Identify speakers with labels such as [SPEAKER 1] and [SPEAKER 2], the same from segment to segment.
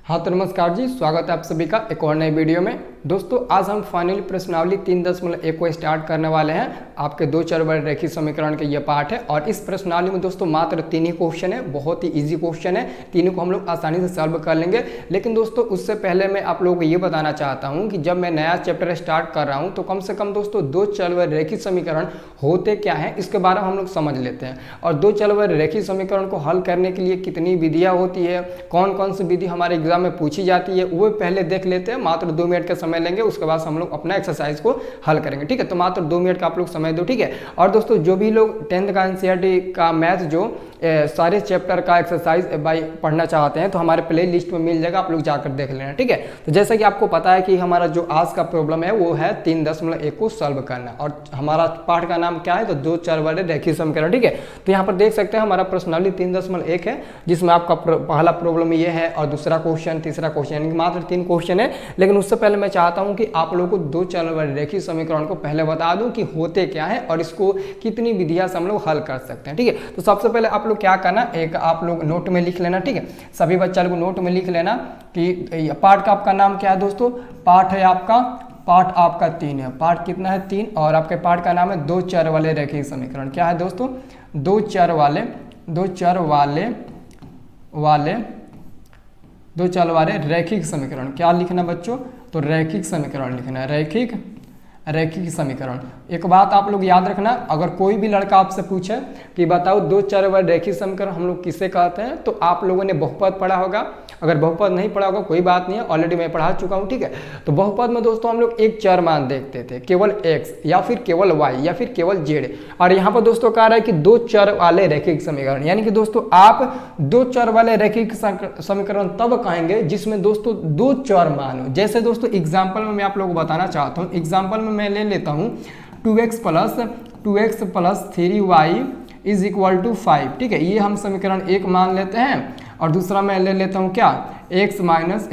[SPEAKER 1] हाँ तो नमस्कार जी, स्वागत है आप सभी का एक और नए वीडियो में। दोस्तों आज हम फाइनली प्रश्नावली 3.1 को स्टार्ट करने वाले हैं। आपके दो चर वाले रेखीय समीकरण के ये पार्ट है और इस प्रश्नावली में दोस्तों मात्र 3 ही क्वेश्चन है, बहुत ही इजी क्वेश्चन है, तीनों को हम लोग आसानी से सॉल्व कर लेंगे। लेकिन दोस्तों उससे पहले मैं आप लोगों को ये बताना चाहता हूँ कि जब मैं नया चैप्टर स्टार्ट कर रहा हूँ तो कम से कम दोस्तों दो चर वाले रेखीय समीकरण होते क्या हैं इसके बारे में हम लोग समझ लेते हैं। और दो चर वाले रेखीय समीकरण को हल करने के लिए कितनी विधियाँ होती है, कौन कौन सी विधि हमारे एग्जाम में पूछी जाती है, वो पहले देख लेते हैं। मात्र 2 मिनट का समय लेंगे, उसके बाद हम लोग अपना एक्सरसाइज को हल करेंगे। ठीक है, तो मात्र 2 मिनट का आप लोग समय दो। ठीक है, और दोस्तों जो भी लोग 10th का एनसीईआरटी का मैथ जो सारे चैप्टर का एक्सरसाइज बाई पढ़ना चाहते हैं तो हमारे प्ले लिस्ट में मिल जाएगा, आप लोग जाकर देख लेना। ठीक है, तो जैसा कि आपको पता है कि हमारा जो आज का प्रॉब्लम है वो है 3.1 को सॉल्व करना और हमारा पाठ का नाम क्या है, तो दो चर वाले रेखीय समीकरण। ठीक है, तो यहाँ पर देख सकते हैं हमारा प्रश्नावली 3.1 है जिसमें आपका पहला प्रॉब्लम ये है और दूसरा क्वेश्चन, तीसरा क्वेश्चन, यानी मात्र 3 क्वेश्चन है। लेकिन उससे पहले मैं चाहता हूं कि आप लोगों को दो चर वाले रेखीय समीकरण को पहले बता दूं कि होते क्या है और इसको कितनी विधियां से हम लोग हल कर सकते हैं। ठीक है, तो सबसे पहले आप लोग क्या करना, एक आप लोग नोट में लिख लेना। ठीक है, सभी बच्चा लोग नोट में लिख लेना कि पाठ का आपका नाम क्या है दोस्तों। पाठ है आपका, पाठ आपका 3 है। पाठ कितना है? 3। और आपके पाठ का नाम है दो चर वाले रेखीय समीकरण। क्या है दोस्तों? दो चर वाले रैखिक समीकरण। क्या लिखना बच्चों? तो रैखिक समीकरण लिखना है, रैखिक समीकरण। एक बात आप लोग याद रखना, अगर कोई भी लड़का आपसे पूछे कि बताओ दो चर वाले रैखिक समीकरण हम लोग किसे कहते हैं, तो आप लोगों ने बहुपद पढ़ा होगा। अगर बहुपद नहीं पढ़ा होगा कोई बात नहीं है, ऑलरेडी मैं पढ़ा चुका हूँ। ठीक है, तो बहुपद में दोस्तों हम लोग एक चर मान देखते थे, केवल x या फिर केवल y या फिर केवल z। और यहाँ पर दोस्तों कह रहा है कि दो चर वाले रैखिक समीकरण, यानी कि दोस्तों आप दो चर वाले रैखिक समीकरण तब कहेंगे जिसमें दोस्तों दो चर मान हो। जैसे दोस्तों एग्जाम्पल में मैं आप लोगों को बताना चाहता हूँ। एग्जाम्पल में मैं ले लेता हूँ 2x plus 3y is equal to 5। ठीक है, ये हम समीकरण 1 मान लेते हैं। और दूसरा मैं ले लेता हूँ क्या, x माइनस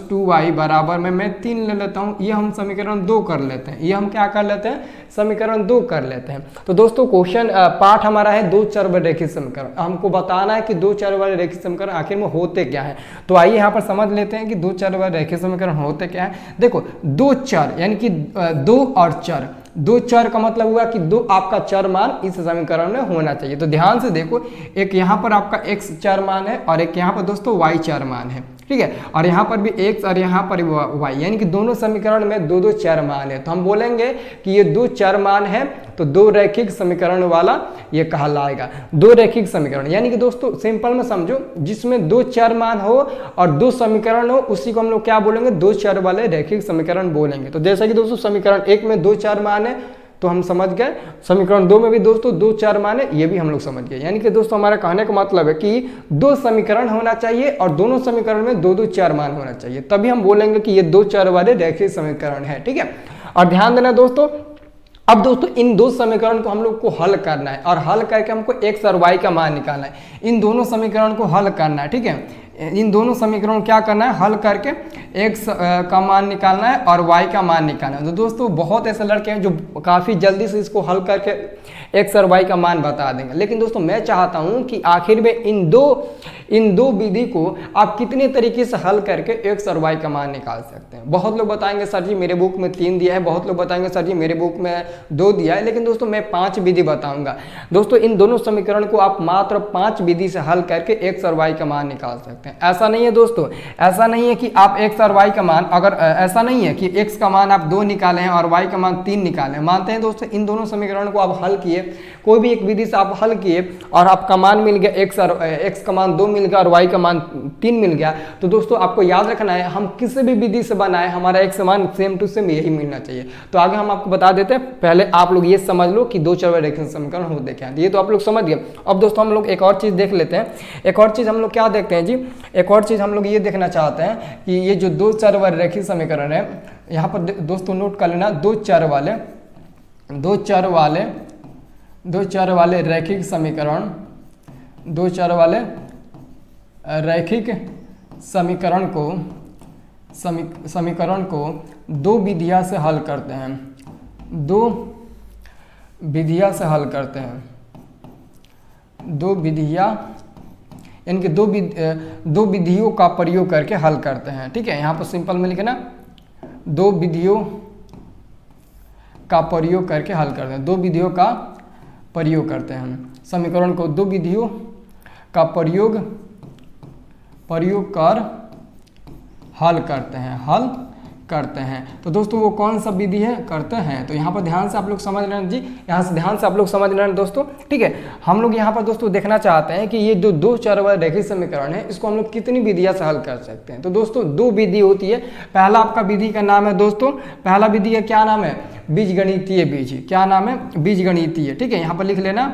[SPEAKER 1] 2y बराबर में मैं 3 ले लेता हूँ। ये हम समीकरण 2 कर लेते हैं। ये हम क्या कर लेते हैं? समीकरण 2 कर लेते हैं। तो दोस्तों क्वेश्चन पाठ हमारा है दो चर वाले रेखीय समीकरण। हमको बताना है कि दो चर वाले रेखीय समीकरण आखिर में होते क्या है। तो आइए यहाँ पर समझ लेते हैं कि दो चर वाले रेखीय समीकरण होते क्या है। देखो, दो चर यानी कि दो और चर, दो चर का मतलब हुआ कि दो आपका चर मान इस समीकरण में होना चाहिए। तो ध्यान से देखो, एक यहाँ पर आपका x चर मान है और एक यहाँ पर दोस्तों y चर मान है। ठीक है, और यहाँ पर भी x और यहाँ पर y, यानी कि दोनों समीकरण में दो दो चर मान है। तो हम बोलेंगे कि ये दो चर मान है तो दो रैखिक समीकरण वाला ये कहलाएगा। दो रैखिक समीकरण यानी कि दोस्तों सिंपल में समझो, जिसमें दो चर मान हो और दो समीकरण हो उसी को हम लोग क्या बोलेंगे? दो चर वाले रैखिक समीकरण बोलेंगे। तो जैसा कि दोस्तों समीकरण 1 में दो चर मान है तो हम समझ गए, समीकरण 2 में भी दोस्तों दो चर मान है, ये भी हम लोग समझ गए। यानी कि दोस्तों हमारा कहने का मतलब है कि दो समीकरण होना चाहिए और दोनों समीकरण में दो दो चर मान होना चाहिए, तभी हम बोलेंगे कि ये दो चर वाले रैखिक समीकरण है। ठीक है, और ध्यान देना दोस्तों, अब दोस्तों इन दो समीकरण को हम लोग को हल करना है और हल करके हमको x और y का मान निकालना है। इन दोनों समीकरण को हल करना है। ठीक है, इन दोनों समीकरणों क्या करना है? हल करके x का मान निकालना है और y का मान निकालना है। तो दोस्तों बहुत ऐसे लड़के हैं जो काफ़ी जल्दी से इसको हल करके x और y का मान बता देंगे। लेकिन दोस्तों मैं चाहता हूं कि आखिर में इन दो विधि को आप कितने तरीके से हल करके x और y का मान निकाल सकते हैं। बहुत लोग बताएंगे सर जी मेरे बुक में 3 दिया है, बहुत लोग बताएंगे सर जी मेरे बुक में 2 दिया है। लेकिन दोस्तों मैं 5 विधि बताऊंगा। दोस्तों इन दोनों समीकरण को आप मात्र 5 विधि से हल करके x और y का मान निकाल सकते हैं। ऐसा नहीं है दोस्तों, ऐसा नहीं है कि आप x और y का मान, अगर ऐसा नहीं है कि x का मान आप 2 निकाले हैं और y का मान 3 निकाले। मानते हैं दोस्तों इन दोनों समीकरण को आप हल किए, कोई भी एक विधि से आप हल किए और आपका मान मिल गया x का मान 2 मिल गया और y का मान 3 मिल गया। तो दोस्तों आपको याद रखना है, हम किसी भी विधि से बनाए हमारा x मान सेम टू सेम यही मिलना चाहिए। तो आगे हम आपको बता देते हैं, पहले आप लोग ये समझ लो कि दो चर वाले रेखीय समीकरण होते क्या है। ये तो आप लोग समझ गए। अब दोस्तों हम लोग एक और चीज़ देख लेते हैं। एक और चीज़ हम लोग क्या देखते हैं जी, एक और चीज़ हम लोग ये देखना चाहते हैं कि ये जो दो चर वाले रेखीय समीकरण है, यहाँ पर दोस्तों नोट कर लेना, दो चर वाले रैखिक समीकरण, दो चर वाले रैखिक समीकरण को दो विधियां से हल करते हैं। दो विधियां यानी कि दो विधियों का प्रयोग करके हल करते हैं। ठीक है, यहाँ पर सिंपल में लिखना, दो विधियों का प्रयोग करके हल करते हैं, दो विधियों का प्रयोग करते हैं हम समीकरण को, दो विधियों का प्रयोग कर हल करते हैं। तो दोस्तों वो कौन सा विधि है, करते हैं। तो यहाँ पर ध्यान से आप लोग समझ लेना जी, यहाँ से ध्यान से आप लोग समझ लेना दोस्तों। ठीक है, हम लोग यहाँ पर दोस्तों देखना चाहते हैं कि ये जो दो चर वाले रैखिक समीकरण है इसको हम लोग कितनी विधियाँ से हल कर सकते हैं। तो दोस्तों दो विधि होती है। पहला आपका विधि का नाम है दोस्तों, पहला विधि का क्या नाम है, बीजगणितीय विधि। क्या नाम है, बीजगणितीय। ठीक है, यहाँ पर लिख लेना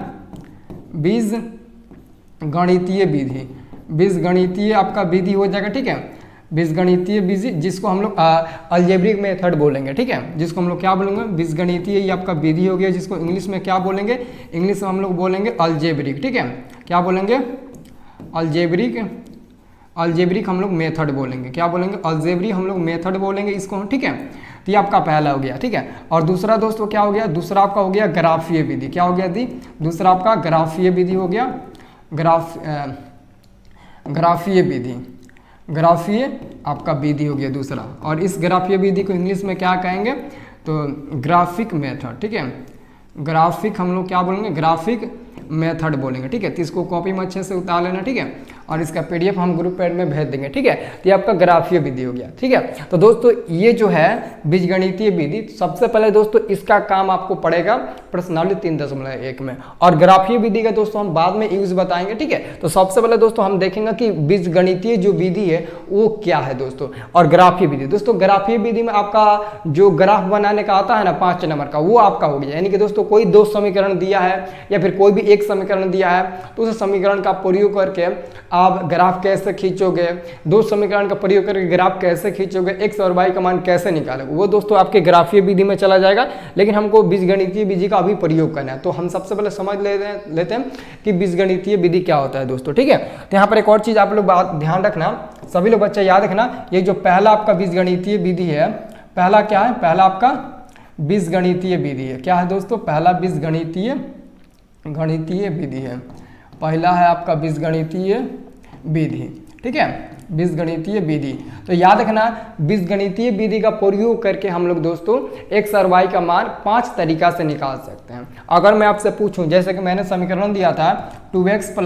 [SPEAKER 1] बीजगणितीय विधि, बीजगणितीय आपका विधि हो जाएगा। ठीक है, बीजगणितीय विधि जिसको हम लोग अलजेब्रिक मेथड बोलेंगे। ठीक है, जिसको हम लोग क्या बोलेंगे, बीजगणितीय ये आपका विधि हो गया, जिसको इंग्लिश में क्या बोलेंगे, इंग्लिश में हम लोग बोलेंगे अलजेब्रिक। ठीक है, क्या बोलेंगे, अलजेब्रिक हम लोग मेथड बोलेंगे। क्या बोलेंगे, अलजेब्रिक हम लोग मेथड बोलेंगे इसको। ठीक है, तो ये आपका पहला हो गया। ठीक है, और दूसरा दोस्तों क्या हो गया, दूसरा आपका हो गया ग्राफीय विधि। क्या हो गया दी, दूसरा आपका ग्राफीय विधि हो गया, ग्राफीय विधि, ग्राफीय आपका विधि हो गया दूसरा। और इस ग्राफीय विधि को इंग्लिश में क्या कहेंगे, तो ग्राफिक मेथड। ठीक है, ग्राफिक हम लोग क्या बोलेंगे, ग्राफिक मेथड बोलेंगे। ठीक है, तो इसको कॉपी में अच्छे से उतार लेना। ठीक है, और इसका पीडीएफ हम ग्रुप पैड में भेज देंगे। ठीक है, तो ये आपका ग्राफीय विधि हो गया। ठीक है, तो दोस्तों ये जो है बीजगणितीय विधि, सबसे पहले दोस्तों इसका काम आपको पड़ेगा प्रश्नावली 3.1 में, और ग्राफीय विधि का दोस्तों हम बाद में यूज बताएंगे। ठीक है, तो सबसे पहले दोस्तों हम देखेंगे कि बीजगणितीय जो विधि है वो क्या है दोस्तों, और ग्राफीय विधि। दोस्तों ग्राफीय विधि में आपका जो ग्राफ बनाने का आता है ना 5 नंबर का, वो आपका हो गया। यानी कि दोस्तों कोई दो समीकरण दिया है या फिर कोई भी एक समीकरण दिया है, तो उस समीकरण का प्रयोग करके आप ग्राफ कैसे खींचोगे, दो समीकरण का प्रयोग करके ग्राफ कैसे खींचोगे, एक्स और वाई का मान कैसे निकालोगे, वो दोस्तों आपके ग्राफीय विधि में चला जाएगा। लेकिन हमको बीजगणितीय विधि का अभी प्रयोग करना है, तो हम सबसे पहले समझ लेते हैं कि बीजगणितीय विधि क्या होता है दोस्तों। ठीक है, तो यहाँ पर एक और चीज आप लोग बात ध्यान रखना, सभी लोग बच्चे याद रखना, ये जो पहला आपका बीजगणितीय विधि है, पहला क्या है, पहला आपका बीजगणितीय विधि है। क्या है दोस्तों, पहला बीजगणितीय विधि है, पहला है आपका बीजगणितीय विधि। ठीक है, बीजगणितीय विधि। तो याद रखना बीजगणितीय विधि का प्रयोग करके हम लोग दोस्तों एक्स और वाई का मान 5 तरीका से निकाल सकते हैं। अगर मैं आपसे पूछूं, जैसे कि मैंने समीकरण दिया था 2x +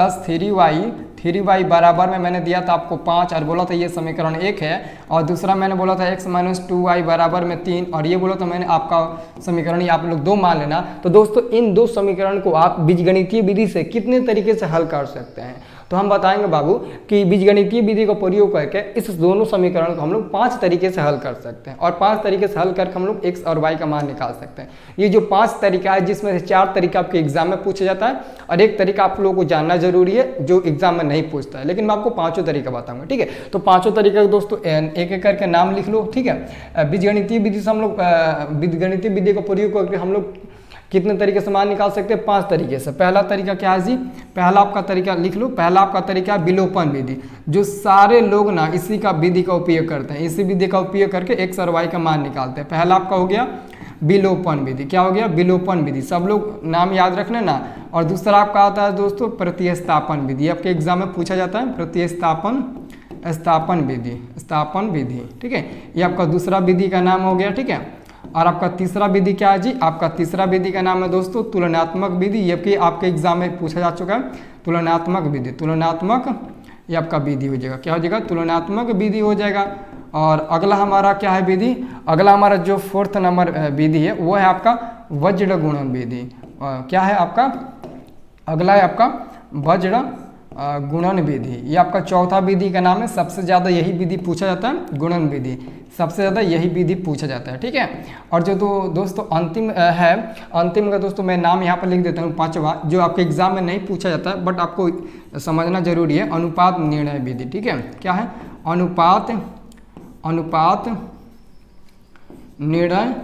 [SPEAKER 1] 3y बराबर में मैंने दिया था आपको 5 और बोला था ये समीकरण 1 है, और दूसरा मैंने बोला था x - 2y बराबर में 3, और ये बोला था मैंने आपका समीकरण ये आप लोग 2 मान लेना। तो दोस्तों इन दो समीकरण को आप बीजगणितीय विधि से कितने तरीके से हल कर सकते हैं, तो हम बताएंगे बाबू कि बीजगणितीय विधि का प्रयोग करके इस दोनों समीकरण को हम लोग 5 तरीके से हल कर सकते हैं, और 5 तरीके से हल करके हम लोग x और y का मान निकाल सकते हैं। ये जो 5 तरीका है, जिसमें से 4 तरीका आपके एग्जाम में पूछा जाता है, और एक तरीका आप लोगों को जानना जरूरी है जो एग्जाम में नहीं पूछता है, लेकिन मैं आपको 5 तरीका बताऊंगा। ठीक है, तो 5 तरीके दोस्तों एक एक करके नाम लिख लो। ठीक है, बीजगणितीय विधि से हम लोग बीजगणितीय विधि का प्रयोग करके हम लोग कितने तरीके से मान निकाल सकते हैं, 5 तरीके से। पहला तरीका क्या है जी, पहला आपका तरीका लिख लो, पहला आपका तरीका विलोपन विधि, जो सारे लोग ना इसी का विधि का उपयोग करते हैं, इसी विधि का उपयोग करके एक्स और वाई का मान निकालते हैं। पहला आपका हो गया विलोपन विधि। क्या हो गया, विलोपन विधि, सब लोग नाम याद रखना ना। और दूसरा आपका आता है दोस्तों प्रतिस्थापन विधि, आपके एग्जाम में पूछा जाता है प्रतिस्थापन विधि। ठीक है, ये आपका दूसरा विधि का नाम हो गया। ठीक है, और आपका तीसरा विधि क्या है जी, आपका तीसरा विधि का नाम है दोस्तों तुलनात्मक विधि, ये कि आपके एग्जाम में पूछा जा चुका है। तुलनात्मक विधि, तुलनात्मक ये आपका विधि हो जाएगा। क्या हो जाएगा, तुलनात्मक विधि हो जाएगा। और अगला हमारा क्या है विधि, अगला हमारा जो 4th नंबर विधि है वो है आपका वज्र गुणन विधि। क्या है आपका, अगला है आपका वज्र गुणन विधि, ये आपका चौथा विधि का नाम है। सबसे ज़्यादा यही विधि पूछा जाता है, गुणन विधि, सबसे ज़्यादा यही विधि पूछा जाता है। ठीक है, और जो तो दोस्तों अंतिम है, अंतिम का दोस्तों मैं नाम यहाँ पर लिख देता हूँ 5वां, जो आपके एग्जाम में नहीं पूछा जाता है बट आपको समझना जरूरी है, अनुपात निर्णय विधि। ठीक है, क्या है, अनुपात निर्णय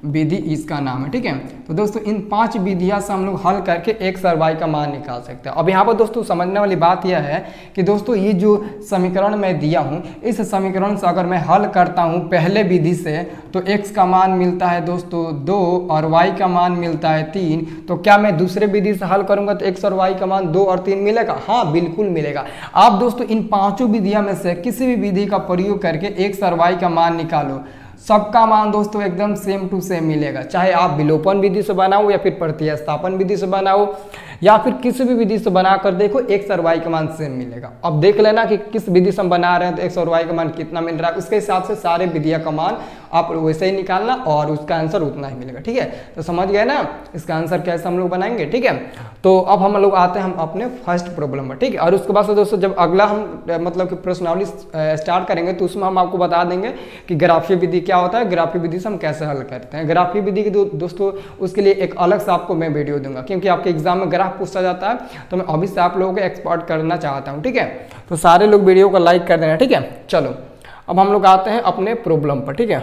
[SPEAKER 1] विधि इसका नाम है। ठीक है, तो दोस्तों इन 5 विधियां से हम लोग हल करके x/y का मान निकाल सकते हैं। अब यहाँ पर दोस्तों समझने वाली बात यह है कि दोस्तों ये जो समीकरण मैं दिया हूँ, इस समीकरण से अगर मैं हल करता हूँ पहले विधि से तो x का मान मिलता है दोस्तों 2 और y का मान मिलता है 3। तो क्या मैं दूसरे विधि से हल करूंगा तो x और y का मान 2 और 3 मिलेगा? हाँ, बिल्कुल मिलेगा। आप दोस्तों इन 5 विधियों में से किसी भी विधि का प्रयोग करके x और y का मान निकालो, सबका मान दोस्तों एकदम सेम टू सेम मिलेगा। चाहे आप विलोपन विधि से बनाओ या फिर प्रतिस्थापन विधि से बनाओ या फिर किसी भी विधि से बनाकर देखो, x और y का मान सेम मिलेगा। अब देख लेना कि किस विधि से हम बना रहे हैं तो x और y का मान कितना मिल रहा है, उसके हिसाब से सारे विधियों का मान आप वैसे ही निकालना और उसका आंसर उतना ही मिलेगा। ठीक है, तो समझ गए ना इसका आंसर कैसे हम लोग बनाएंगे। ठीक है, तो अब हम लोग आते हैं हम अपने फर्स्ट प्रॉब्लम पर। ठीक है, और उसके बाद से दोस्तों जब अगला हम मतलब कि प्रश्नावली स्टार्ट करेंगे तो उसमें हम आपको बता देंगे कि ग्राफीय विधि क्या होता है, ग्राफीय विधि से हम कैसे हल करते हैं। ग्राफीय विधि की दोस्तों उसके लिए एक अलग से आपको मैं वीडियो दूंगा, क्योंकि आपके एग्जाम में ग्राफ पूछा जाता है तो मैं अभी से आप लोगों को एक्सपर्ट करना चाहता हूँ। ठीक है, तो सारे लोग वीडियो को लाइक कर देना। ठीक है, चलो अब हम लोग आते हैं अपने प्रॉब्लम पर। ठीक है,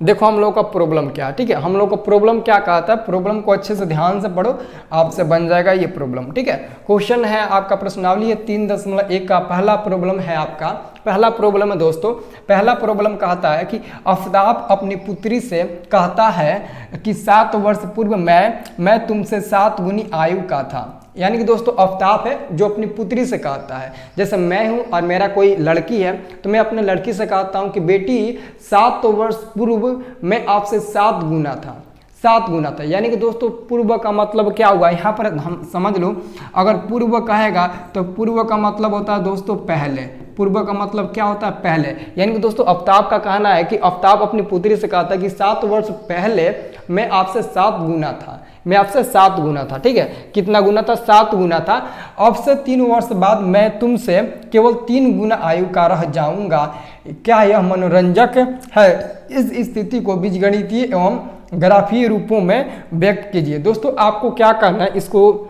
[SPEAKER 1] देखो हम लोग का प्रॉब्लम क्या है। ठीक है, हम लोग का प्रॉब्लम क्या कहता है, प्रॉब्लम को अच्छे से ध्यान से पढ़ो, आपसे बन जाएगा ये प्रॉब्लम। ठीक है, क्वेश्चन है आपका प्रश्नावली है 3.1 का पहला प्रॉब्लम है आपका। पहला प्रॉब्लम है दोस्तों, पहला प्रॉब्लम कहता है कि आफ्ताब अपनी पुत्री से कहता है कि 7 वर्ष पूर्व मैं तुमसे 7 गुनी आयु का था। यानी कि दोस्तों आफ्ताब है जो अपनी पुत्री से कहता है, जैसे मैं हूं और मेरा कोई लड़की है तो मैं अपने लड़की से कहता हूं कि बेटी 7 वर्ष पूर्व मैं आपसे 7 गुना था, 7 गुना था। यानी कि दोस्तों पूर्व का मतलब क्या हुआ, यहाँ पर हम समझ लो, अगर पूर्व कहेगा तो पूर्व का मतलब होता है दोस्तों पहले। पूर्व का मतलब क्या होता है, पहले। यानी कि दोस्तों आफ्ताब का कहना है कि आफ्ताब अपनी पुत्री से कहता है कि 7 वर्ष पहले मैं आपसे 7 गुना था, मैं आपसे 7 गुना था। ठीक है, कितना गुना था, 7 गुना था। अब से 3 वर्ष बाद मैं तुमसे केवल 3 गुना आयु का रह जाऊंगा। क्या यह मनोरंजक है? इस स्थिति को बीजगणितीय एवं ग्राफीय रूपों में व्यक्त कीजिए। दोस्तों आपको क्या करना है, इसको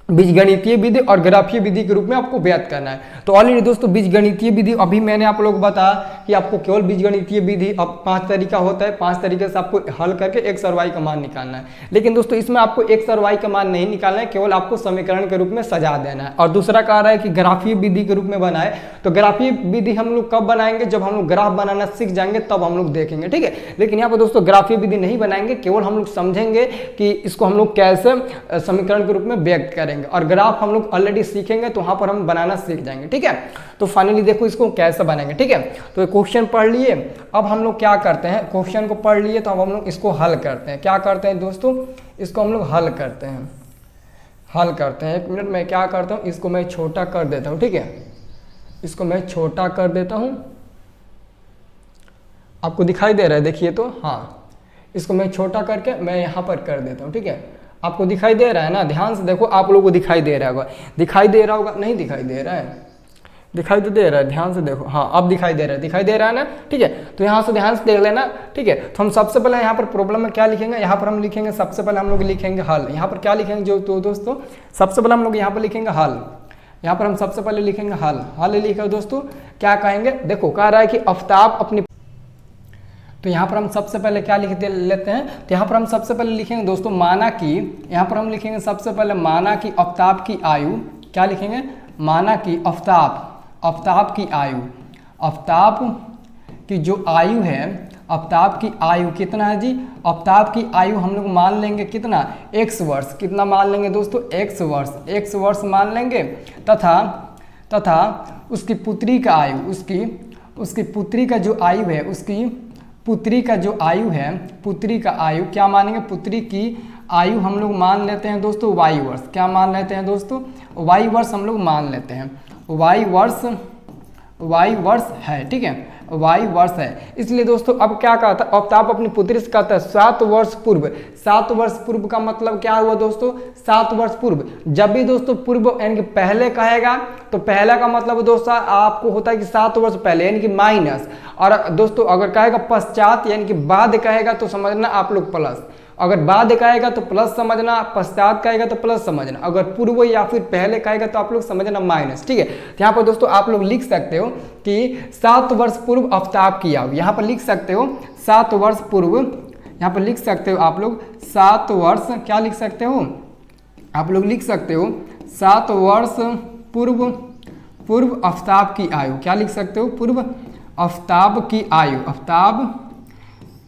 [SPEAKER 1] बीजगणितीय विधि और ग्राफीय विधि के रूप में आपको व्यक्त करना है। तो ऑलरेडी दोस्तों बीजगणितीय विधि अभी मैंने आप लोगों को बताया कि आपको केवल बीजगणितीय विधि अब 5 तरीका होता है, 5 तरीके से आपको हल करके x और y का मान निकालना है। लेकिन दोस्तों इसमें आपको x और y का मान नहीं निकालना है, केवल आपको समीकरण के रूप में सजा देना है। और दूसरा कह रहा है कि ग्राफीय विधि के रूप में बनाए, तो ग्राफीय विधि हम लोग कब बनाएंगे, जब हम लोग ग्राफ बनाना सीख जाएंगे तब हम लोग देखेंगे। ठीक है, लेकिन यहाँ पर दोस्तों ग्राफीय विधि नहीं बनाएंगे, केवल हम लोग समझेंगे कि इसको हम लोग कैसे समीकरण के रूप में व्यक्त करेंगे, और ग्राफ हम लोग ऑलरेडी सीखेंगे तो वहां पर हम बनाना सीख जाएंगे। ठीक है, तो फाइनली देखो इसको कैसे बनाएंगे। ठीक है, तो क्वेश्चन पढ़ लिए, अब हम लोग क्या करते हैं, क्वेश्चन को पढ़ लिए तो अब हम लोग इसको हल करते हैं। क्या करते हैं दोस्तों, इसको हम लोग हल करते हैं, हल करते हैं। 1 मिनट में क्या करता हूँ, इसको मैं छोटा कर देता हूँ। ठीक है, इसको मैं छोटा कर देता हूँ, आपको दिखाई दे रहा है, देखिए तो, हाँ, इसको मैं छोटा करके मैं यहाँ पर कर देता हूँ। ठीक है, आपको दिखाई दे रहा है ना, ध्यान से देखो, आप लोगों को दिखाई दे रहा होगा, दिखाई दे रहा होगा, नहीं दिखाई दे रहा है, दिखाई तो दे रहा है, ध्यान से देखो, हाँ अब दिखाई दे रहा है, दिखाई दे रहा है ना। ठीक है, तो यहाँ से ध्यान से देख लेना। ठीक है, तो हम सबसे पहले यहाँ पर प्रॉब्लम में क्या लिखेंगे, यहाँ पर हम लिखेंगे सबसे पहले हम लोग लिखेंगे हल। यहाँ पर क्या लिखेंगे जो तो दोस्तों, सबसे पहले हम लोग यहाँ पर लिखेंगे हल। यहाँ पर हम सबसे पहले लिखेंगे हल। हल लिखे दोस्तों क्या कहेंगे, देखो कह रहा है कि आफ्ताब अपनी, तो यहाँ पर हम सबसे पहले क्या लिख लेते हैं, तो यहाँ पर हम सबसे पहले लिखेंगे दोस्तों माना कि, यहाँ पर हम लिखेंगे सबसे पहले माना कि आफ्ताब की आयु, क्या लिखेंगे, माना कि आफ्ताब की आयु, आफ्ताब की जो आयु है, आफ्ताब की आयु कितना है जी, आफ्ताब की आयु हम लोग मान लेंगे कितना, x वर्ष। कितना मान लेंगे दोस्तों, x वर्ष, x वर्ष मान लेंगे। तथा उसकी पुत्री का आयु, उसकी पुत्री का जो आयु है, उसकी पुत्री का जो आयु है, पुत्री का आयु क्या मानेंगे, पुत्री की आयु हम लोग मान लेते हैं दोस्तों y वर्ष। क्या मान लेते हैं दोस्तों, y वर्ष हम लोग मान लेते हैं, y वर्ष है। ठीक है, y वर्ष है। इसलिए दोस्तों अब क्या कहता है, आफ्ताब अपनी पुत्री से कहता है 7 वर्ष पूर्व। 7 वर्ष पूर्व का मतलब क्या हुआ दोस्तों, 7 वर्ष पूर्व। जब भी दोस्तों पूर्व यानी कि पहले कहेगा तो पहला का मतलब दोस्तों आपको होता है कि 7 वर्ष पहले यानी कि माइनस, और दोस्तों अगर कहेगा पश्चात यानी कि बाद कहेगा तो समझना आप लोग प्लस। अगर बाद कहेगा तो प्लस समझना, पश्चात कहेगा तो प्लस समझना, अगर पूर्व या फिर पहले कहेगा तो आप लोग समझना माइनस। ठीक है, तो यहाँ पर दोस्तों आप लोग लिख सकते हो कि 7 वर्ष पूर्व आफ्ताब की आयु, यहाँ पर लिख सकते हो 7 वर्ष पूर्व, यहाँ पर लिख सकते हो आप लोग 7 वर्ष, क्या लिख सकते हो आप लोग, लिख सकते हो 7 वर्ष पूर्व आफ्ताब की आयु, क्या लिख सकते हो, पूर्व आफ्ताब की आयु, आफ्ताब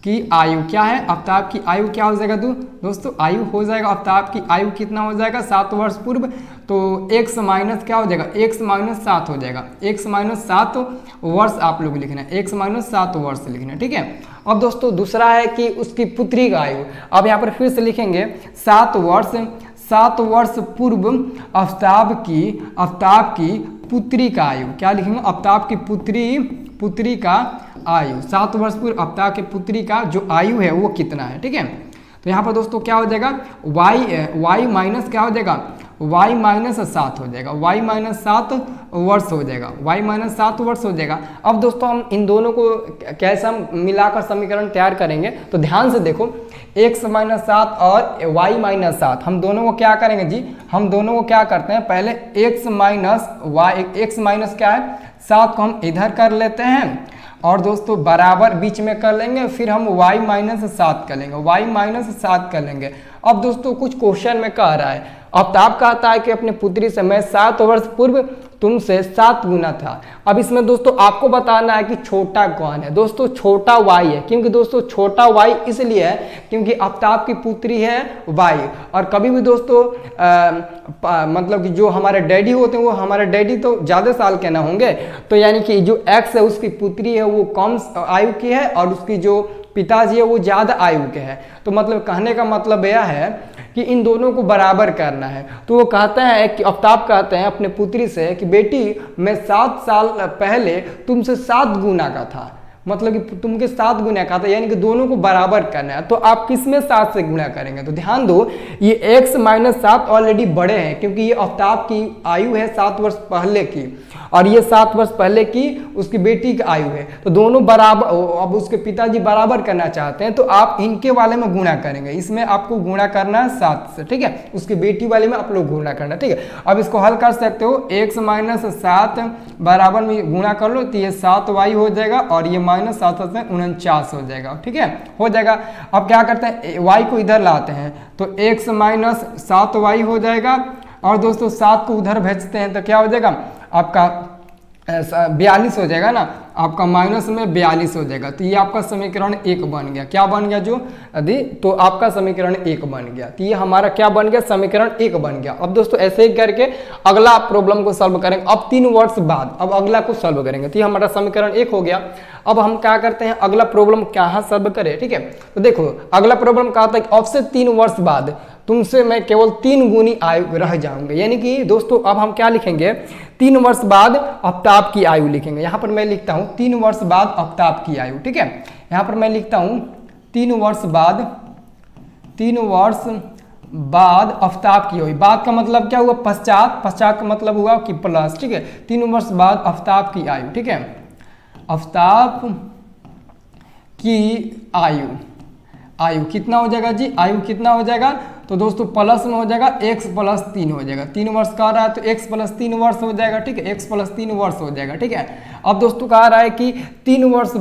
[SPEAKER 1] की आयु क्या है, आफ्ताब की आयु क्या हो जाएगा दोस्तों, आयु हो जाएगा आफ्ताब की आयु कितना हो जाएगा 7 वर्ष पूर्व, तो x माइनस क्या हो जाएगा, x माइनस 7 हो जाएगा, x माइनस 7 वर्ष आप लोग लिखना है, x माइनस 7 वर्ष लिखना है, ठीक है। अब दोस्तों दूसरा है कि उसकी पुत्री का आयु, अब यहाँ पर फिर से लिखेंगे 7 वर्ष पूर्व आफ्ताब की पुत्री का आयु, क्या लिखेंगे, आफ्ताब की पुत्री का आयु, 7 वर्ष पूर्व आफ्ताब की पुत्री का जो आयु है वो कितना है, ठीक है। तो यहाँ पर दोस्तों क्या हो जाएगा, y माइनस क्या हो जाएगा, y माइनस 7 हो जाएगा, y माइनस 7 वर्ष हो जाएगा, y माइनस 7 वर्ष हो जाएगा। अब दोस्तों हम इन दोनों को कैसे हम मिलाकर समीकरण तैयार करेंगे, तो ध्यान से देखो x माइनस 7 और y माइनस 7, हम दोनों को क्या करेंगे जी, हम दोनों को क्या करते हैं, पहले x माइनस क्या है 7 को हम इधर कर लेते हैं और दोस्तों बराबर बीच में कर लेंगे, फिर हम y माइनस 7 कर लेंगे, y माइनस 7 कर लेंगे। अब दोस्तों कुछ क्वेश्चन में कह रहा है, आफ्ताब कहता है कि अपनी पुत्री से मैं 7 वर्ष पूर्व तुमसे 7 गुना था। अब इसमें दोस्तों आपको बताना है कि छोटा कौन है, दोस्तों छोटा y है, क्योंकि दोस्तों छोटा y इसलिए है क्योंकि आफ्ताब की पुत्री है y, और कभी भी दोस्तों मतलब कि जो हमारे डैडी होते हैं वो हमारे डैडी तो ज़्यादा साल के ना होंगे, तो यानी कि जो x है उसकी पुत्री है वो कम आयु की है और उसकी जो पिताजी है वो ज़्यादा आयु के हैं। तो मतलब कहने का मतलब यह है कि इन दोनों को बराबर करना है। तो वो कहता है कि आफ्ताब कहते हैं अपने पुत्री से कि बेटी मैं 7 साल पहले तुमसे 7 गुना का था, मतलब कि तुमके 7 गुना का था, यानी कि दोनों को बराबर करना है। तो आप किस में 7 से गुना करेंगे, तो ध्यान दो ये x माइनस 7 ऑलरेडी बड़े हैं क्योंकि ये आफ्ताब की आयु है 7 वर्ष पहले की और ये 7 वर्ष पहले की उसकी बेटी की आयु है, तो दोनों बराबर, अब उसके पिताजी बराबर करना चाहते हैं तो आप इनके वाले में गुणा करेंगे, इसमें आपको गुणा करना है 7 से, ठीक है, उसकी बेटी वाले में आप लोग गुणा करना, ठीक है। अब इसको हल कर सकते हो, x माइनस 7 बराबर में गुणा कर लो तो ये 7y हो जाएगा और ये माइनस 7 से 49 हो जाएगा, ठीक है, हो जाएगा। अब क्या करते हैं y को इधर लाते हैं तो x माइनस 7y हो जाएगा और दोस्तों 7 को उधर भेजते हैं तो क्या हो जाएगा आपका 42 हो जाएगा ना, आपका माइनस में 42 हो जाएगा, तो ये आपका समीकरण 1 बन गया। क्या बन गया जो यदि, तो आपका समीकरण 1 बन गया, तो ये हमारा क्या बन गया, समीकरण 1 बन गया। अब दोस्तों ऐसे ही करके अगला प्रॉब्लम को सॉल्व करेंगे, अब 3 वर्ष बाद अब अगला को सॉल्व करेंगे, तो ये हमारा समीकरण 1 हो गया। अब हम क्या करते हैं अगला प्रॉब्लम कहाँ सॉल्व करें, ठीक है। तो देखो अगला प्रॉब्लम कहा था कि अब से 3 वर्ष बाद तुमसे मैं केवल 3 गुनी आयु रह जाऊंगा, यानी कि दोस्तों अब हम क्या लिखेंगे 3 वर्ष बाद आफ्ताब की आयु लिखेंगे। यहाँ पर मैं लिखता हूँ 3 वर्ष बाद आफ्ताब की आयु, ठीक है, यहाँ पर मैं लिखता हूँ 3 वर्ष बाद आफ्ताब की आयु, बाद का मतलब क्या हुआ पश्चात, पश्चात का मतलब हुआ कि प्लस, ठीक है, 3 वर्ष बाद आफ्ताब की आयु, ठीक है, आफ्ताब की आयु कितना हो जाएगा जी, आयु कितना हो जाएगा, तो दोस्तों प्लस में हो जाएगा x प्लस 3 हो जाएगा, 3 वर्ष कह रहा है तो x प्लस 3 वर्ष हो जाएगा, ठीक है, x प्लस 3 वर्ष हो जाएगा, ठीक है। अब दोस्तों कह रहा है कि 3 वर्ष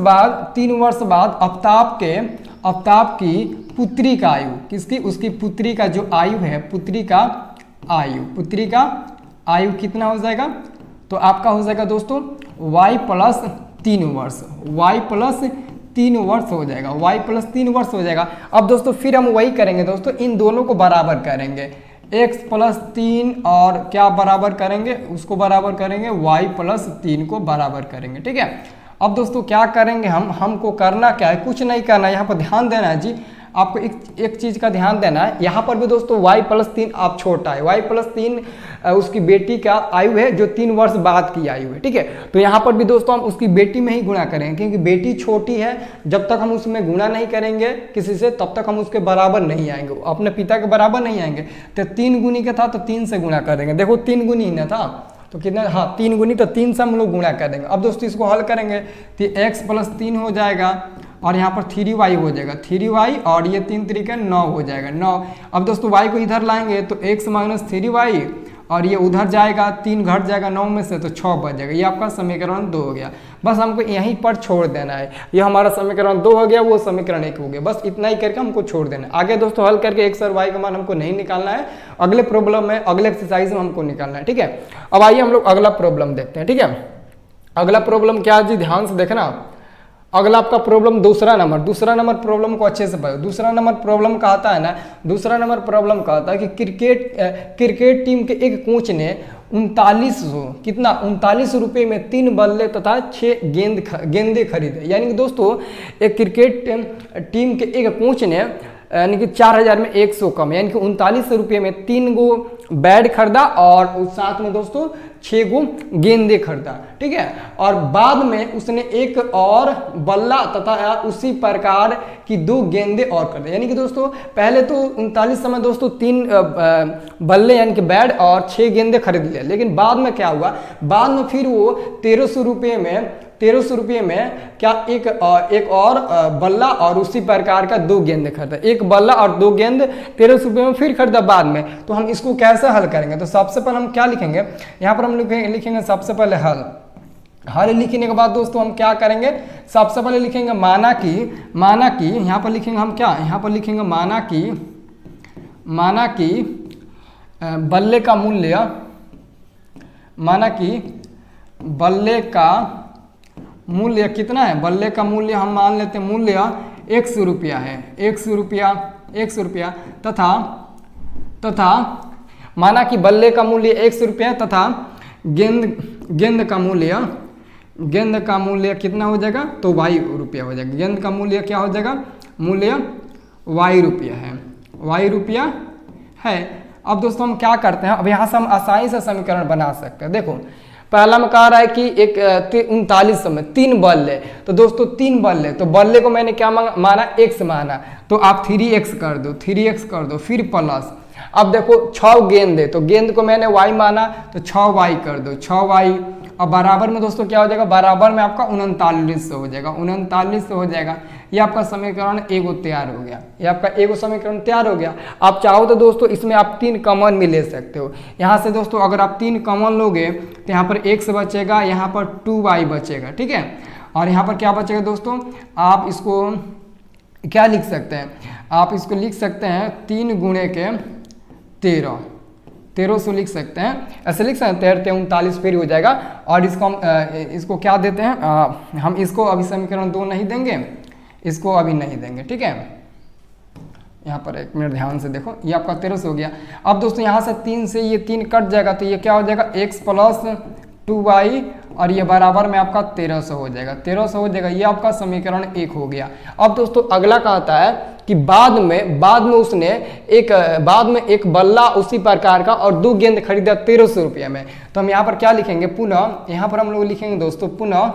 [SPEAKER 1] बाद आफ्ताब की पुत्री का आयु, किसकी, उसकी पुत्री का जो आयु है, पुत्री का आयु कितना हो जाएगा, तो आपका हो जाएगा दोस्तों y प्लस 3 वर्ष, y प्लस 3 वर्ष हो जाएगा, y प्लस 3 वर्ष हो जाएगा। अब दोस्तों फिर हम वही करेंगे दोस्तों, इन दोनों को बराबर करेंगे, x प्लस 3 और क्या बराबर करेंगे, उसको बराबर करेंगे y प्लस 3 को बराबर करेंगे, ठीक है। अब दोस्तों क्या करेंगे हमको करना क्या है, कुछ नहीं करना है, यहाँ पर ध्यान देना है जी, आपको एक चीज़ का ध्यान देना है, यहाँ पर भी दोस्तों y प्लस 3 आप छोटा है, y प्लस 3 उसकी बेटी का आयु है जो 3 वर्ष बाद की आयु है, ठीक है। तो यहाँ पर भी दोस्तों हम उसकी बेटी में ही गुणा करेंगे क्योंकि बेटी छोटी है, जब तक हम उसमें गुणा नहीं करेंगे किसी से तब तक हम उसके बराबर नहीं आएंगे, अपने पिता के बराबर नहीं आएंगे। तो 3 गुनी का था तो 3 से गुणा कर देंगे, देखो 3 गुनी ना था तो कितना, हाँ 3 गुनी, तो 3 से हम लोग गुणा कर देंगे। अब दोस्तों इसको हल करेंगे तो x प्लस 3 हो जाएगा और यहाँ पर 3y हो जाएगा, 3y और ये 3 तरीके 9 हो जाएगा, 9। अब दोस्तों y को इधर लाएंगे तो x माइनस 3y और ये उधर जाएगा 3 घट जाएगा 9 में से तो 6 बच जाएगा। ये आपका समीकरण 2 हो गया। बस हमको यहीं पर छोड़ देना है। ये हमारा समीकरण 2 हो गया, वो समीकरण 1 हो गया। बस इतना ही करके हमको छोड़ देना है। आगे दोस्तों हल करके x और y का मान हमको नहीं निकालना है, अगले प्रॉब्लम में अगले एक्सरसाइज में हमको निकालना है। ठीक है, अब आइए हम लोग अगला प्रॉब्लम देखते हैं। ठीक है, अगला प्रॉब्लम क्या है जी, ध्यान से देखना। अगला आपका प्रॉब्लम दूसरा नंबर प्रॉब्लम को अच्छे से पढ़ो। दूसरा नंबर प्रॉब्लम कहता है ना, दूसरा नंबर प्रॉब्लम कहता है कि क्रिकेट टीम के एक कोच ने 39 रुपये में 3 बल्ले तथा 6 गेंदे खरीदे। यानी कि दोस्तों एक क्रिकेट टीम के एक कोच ने यानी कि 4000 में 100 कम, यानी कि 39 रुपये में 3 गो बैट खरीदा और उस साथ में दोस्तों 6 गो गेंदे खरीदा। ठीक है, और बाद में उसने एक और बल्ला तथा उसी प्रकार की 2 गेंदे और खरीदे। यानी कि दोस्तों पहले तो 39 समय दोस्तों 3 बल्ले यानी कि बैट और 6 गेंदे खरीद लिए, लेकिन बाद में क्या हुआ, बाद में फिर वो 1300 रुपये में क्या एक और बल्ला और उसी प्रकार का 2 गेंद खरीदा। एक बल्ला और 2 गेंद 1300 रुपये में फिर खरीदा बाद में। तो हम इसको कैसे हल करेंगे, तो सबसे पहले हम क्या लिखेंगे, यहाँ पर हम लिखेंगे सबसे पहले हल लिखने के बाद दोस्तों हम क्या करेंगे, सबसे पहले लिखेंगे माना कि यहाँ पर लिखेंगे हम क्या, यहाँ पर लिखेंगे माना कि बल्ले का मूल्य, माना कि बल्ले का मूल्य कितना है, बल्ले का मूल्य हम मान लेते हैं मूल्य 100 रुपया है, 100 रुपया तथा माना कि बल्ले का मूल्य 100 रुपया तथा गेंद का मूल्य कितना हो जाएगा, तो y रुपया हो जाएगा। गेंद का मूल्य क्या हो जाएगा, मूल्य y रुपया है। अब दोस्तों हम क्या करते हैं, अब यहाँ से हम आसानी से समीकरण बना सकते हैं। देखो पहला में कह रहा है कि एक 39 में 3 बल्ले, तो दोस्तों 3 बल्ले, तो बल्ले को मैंने क्या माना, x माना, तो आप 3x कर दो फिर प्लस। अब देखो 6 गेंद है, तो गेंद को मैंने y माना तो 6y कर दो, 6y। अब बराबर में दोस्तों क्या हो जाएगा, बराबर में आपका 39 हो जाएगा। ये आपका समीकरण एगो तैयार हो गया, ये आपका एगो समीकरण तैयार हो गया। आप चाहो तो दोस्तों इसमें आप 3 कॉमन भी ले सकते हो। यहाँ से दोस्तों अगर आप 3 कॉमन लोगे तो यहाँ पर x बचेगा, यहाँ पर 2y बचेगा। ठीक है, और यहाँ पर क्या बचेगा दोस्तों, आप इसको क्या लिख सकते हैं, आप इसको लिख सकते हैं 3 गुणे के 1300 लिख सकते हैं, ऐसे लिख सकते हैं 39 फिर हो जाएगा। और इसको हम इसको क्या देते हैं, हम इसको अभी समीकरण 2 नहीं देंगे, इसको अभी नहीं देंगे। ठीक है, यहाँ पर 1 मिनट ध्यान से देखो, ये आपका 1300 हो गया। अब दोस्तों यहाँ से 3 से ये 3 कट जाएगा, तो ये क्या हो जाएगा, x प्लस 2y और ये बराबर में आपका 1300 हो जाएगा। ये आपका समीकरण 1 हो गया। अब दोस्तों अगला कहता है कि बाद में उसने बाद में एक बल्ला उसी प्रकार का और 2 गेंद खरीदा 1300 रुपये में। तो हम यहाँ पर क्या लिखेंगे, पुनः यहाँ पर हम लोग लिखेंगे दोस्तों पुनः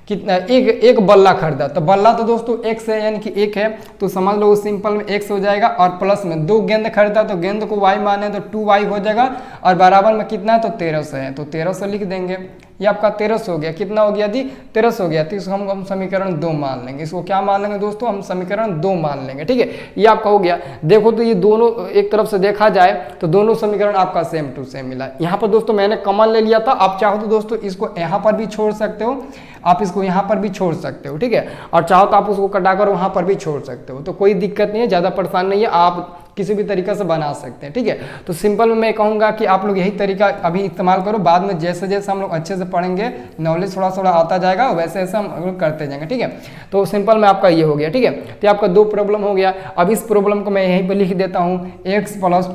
[SPEAKER 1] कितना, एक बल्ला खरीदा, तो बल्ला तो दोस्तों x है यानी कि 1 है, तो समझ लो सिंपल में x हो जाएगा। और प्लस में 2 गेंद खरीदा, तो गेंद को y माने तो 2y हो जाएगा, और बराबर में कितना है, तो 1300 है, तो 1300 लिख देंगे। ये आपका 1300 हो गया, कितना हो गया जी, 1300 हो गया। तो इसको हम समीकरण 2 मान लेंगे। इसको क्या मान लेंगे दोस्तों, हम समीकरण 2 मान लेंगे। ठीक है, ये आपका हो गया। देखो तो ये दोनों एक तरफ से देखा जाए तो दोनों समीकरण आपका सेम टू सेम मिला। यहाँ पर दोस्तों मैंने कॉमन ले लिया था, आप चाहो तो दोस्तों इसको यहाँ पर भी छोड़ सकते हो, आप इसको यहाँ पर भी छोड़ सकते हो। ठीक है, और चाहो तो आप उसको कटाकर वहाँ पर भी छोड़ सकते हो, तो कोई दिक्कत नहीं है, ज़्यादा परेशान नहीं है, आप किसी भी तरीके से बना सकते हैं। ठीक है, तो सिंपल में मैं कहूँगा कि आप लोग यही तरीका अभी इस्तेमाल करो, बाद में जैसे जैसे हम लोग अच्छे से पढ़ेंगे, नॉलेज थोड़ा थोड़ा आता जाएगा, वैसे वैसे हम लोग करते जाएंगे। ठीक है, तो सिंपल में आपका ये हो गया। ठीक है, तो आपका 2 प्रॉब्लम हो गया। अब इस प्रॉब्लम को मैं यहीं पर लिख देता हूँ, x plus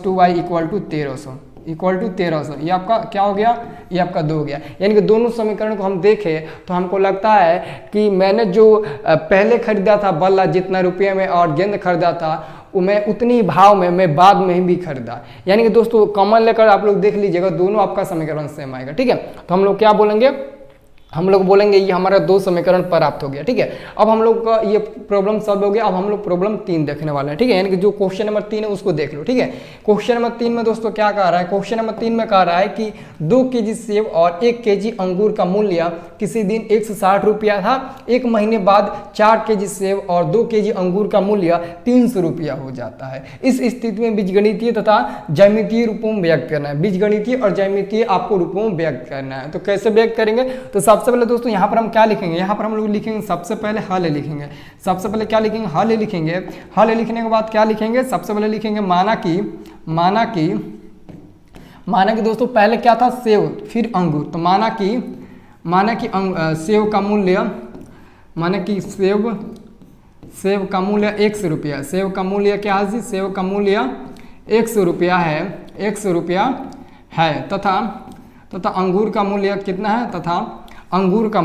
[SPEAKER 1] 2y equal to 1300। ये आपका क्या हो गया, ये आपका 2 हो गया। यानी कि दोनों समीकरण को हम देखें तो हमको लगता है कि मैंने जो पहले खरीदा था बल्ला जितना रुपये में और गेंद खरीदा था, वो मैं उतनी ही भाव में मैं बाद में भी खरीदा। यानी कि दोस्तों कॉमन लेकर आप लोग देख लीजिएगा, दोनों आपका समीकरण सेम आएगा। ठीक है, तो हम लोग क्या बोलेंगे, हम लोग बोलेंगे ये हमारा 2 समीकरण प्राप्त हो गया। ठीक है, अब हम लोग का ये प्रॉब्लम सॉल्व हो गया। अब हम लोग प्रॉब्लम 3 देखने वाले हैं। ठीक है, यानी कि जो क्वेश्चन नंबर 3 है उसको देख लो। ठीक है, क्वेश्चन नंबर 3 में दोस्तों क्या कह रहा है, क्वेश्चन नंबर 3 में कह रहा है कि 2 केजी सेब और 1 केजी अंगूर का मूल्य किसी दिन 160 रुपया था, 1 महीने बाद 4 केजी सेब और 2 केजी अंगूर का मूल्य 300 रुपया हो जाता है। इस स्थिति में बीजगणितीय तथा ज्यामितीय रूपों में व्यक्त करना है। बीजगणितीय और ज्यामितीय आपको रूपों में व्यक्त करना है। तो कैसे व्यक्त करेंगे, तो सबसे पहले दोस्तों यहाँ पर हम क्या लिखेंगे, यहाँ पर हम लोग लिखेंगे सबसे पहले हल लिखेंगे। सबसे पहले क्या लिखेंगे, हल लिखेंगे। हल लिखने के बाद क्या लिखेंगे, सबसे पहले लिखेंगे माना कि दोस्तों पहले क्या था, सेब फिर अंगूर। तो माना कि सेब का मूल्य, माना कि सेब का मूल्य 100 रुपया। सेब का मूल्य क्या है जी, सेब का मूल्य 100 रुपया है, 100 रुपया है। तथा अंगूर का मूल्य कितना है, तथा अंगूर का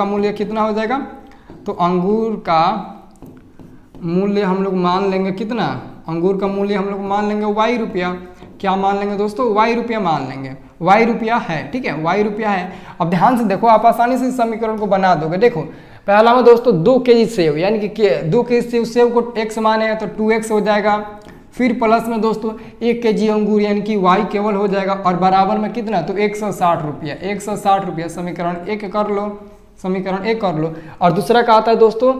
[SPEAKER 1] मूल्य कितना हो जाएगा, तो अंगूर का मूल्य हम लोग मान लेंगे कितना, अंगूर का मूल्य हम लोग मान लेंगे y रुपया। क्या मान लेंगे दोस्तों, y रुपया मान लेंगे, y रुपया है। ठीक है, y रुपया है। अब ध्यान से देखो, आप आसानी से इस समीकरण को बना दोगे। देखो पहला में दोस्तों 2 केजी सेब, यानी कि 2 केजी सेब को x माने तो 2x हो जाएगा। फिर प्लस में दोस्तों 1 केजी अंगूर यानी कि y केवल हो जाएगा, और बराबर में कितना, तो 160 रुपया, 160 रुपया। समीकरण 1 कर लो, समीकरण 1 कर लो। और दूसरा का आता है दोस्तों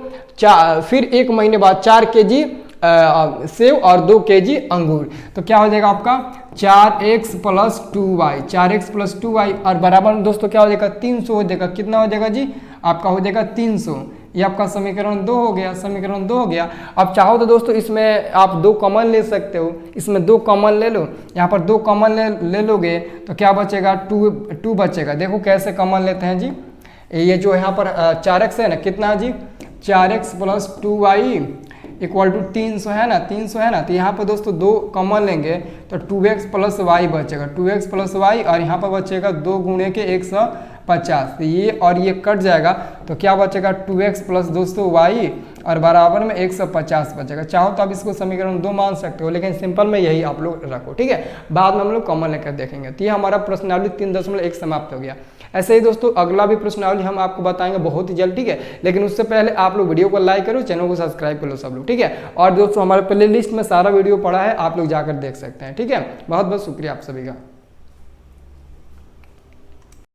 [SPEAKER 1] फिर 1 महीने बाद 4 केजी सेब और 2 केजी अंगूर। तो क्या हो जाएगा आपका 4x + 2y, 4x + 2y, और बराबर में दोस्तों क्या हो जाएगा 300 हो जाएगा। कितना हो जाएगा जी, आपका हो जाएगा 300। ये आपका समीकरण 2 हो गया, समीकरण 2 हो गया। अब चाहो तो दोस्तों इसमें आप 2 कॉमन ले सकते हो, इसमें 2 कॉमन ले लो। यहाँ पर 2 कॉमन ले लोगे तो क्या बचेगा, 2 बचेगा। देखो कैसे कॉमन लेते हैं जी, ये जो यहाँ पर 4x है ना, कितना है जी, 4x + 2y = 300 है ना, 300 है ना। तो यहाँ पर दोस्तों 2 कॉमन लेंगे तो 2x + y बचेगा, 2x + y, और यहाँ पर बचेगा 2 गुणे के 150। तो ये और ये कट जाएगा तो क्या बचेगा 2x + दोस्तों y, और बराबर में 150 बचेगा। चाहो तो आप इसको समीकरण 2 मान सकते हो, लेकिन सिंपल में यही आप लोग रखो। ठीक है, बाद में हम लोग कॉमन लेकर देखेंगे। तो ये हमारा प्रश्नावली 3.1 समाप्त हो गया। ऐसे ही दोस्तों अगला भी प्रश्नावली हम आपको बताएंगे बहुत ही जल्द। ठीक है, लेकिन उससे पहले आप लोग वीडियो को लाइक करो, चैनल को सब्सक्राइब कर लो सब लोग। ठीक है, और दोस्तों हमारे प्ले लिस्ट में सारा वीडियो पड़ा है, आप लोग जाकर देख सकते हैं। ठीक है, बहुत बहुत शुक्रिया आप सभी का।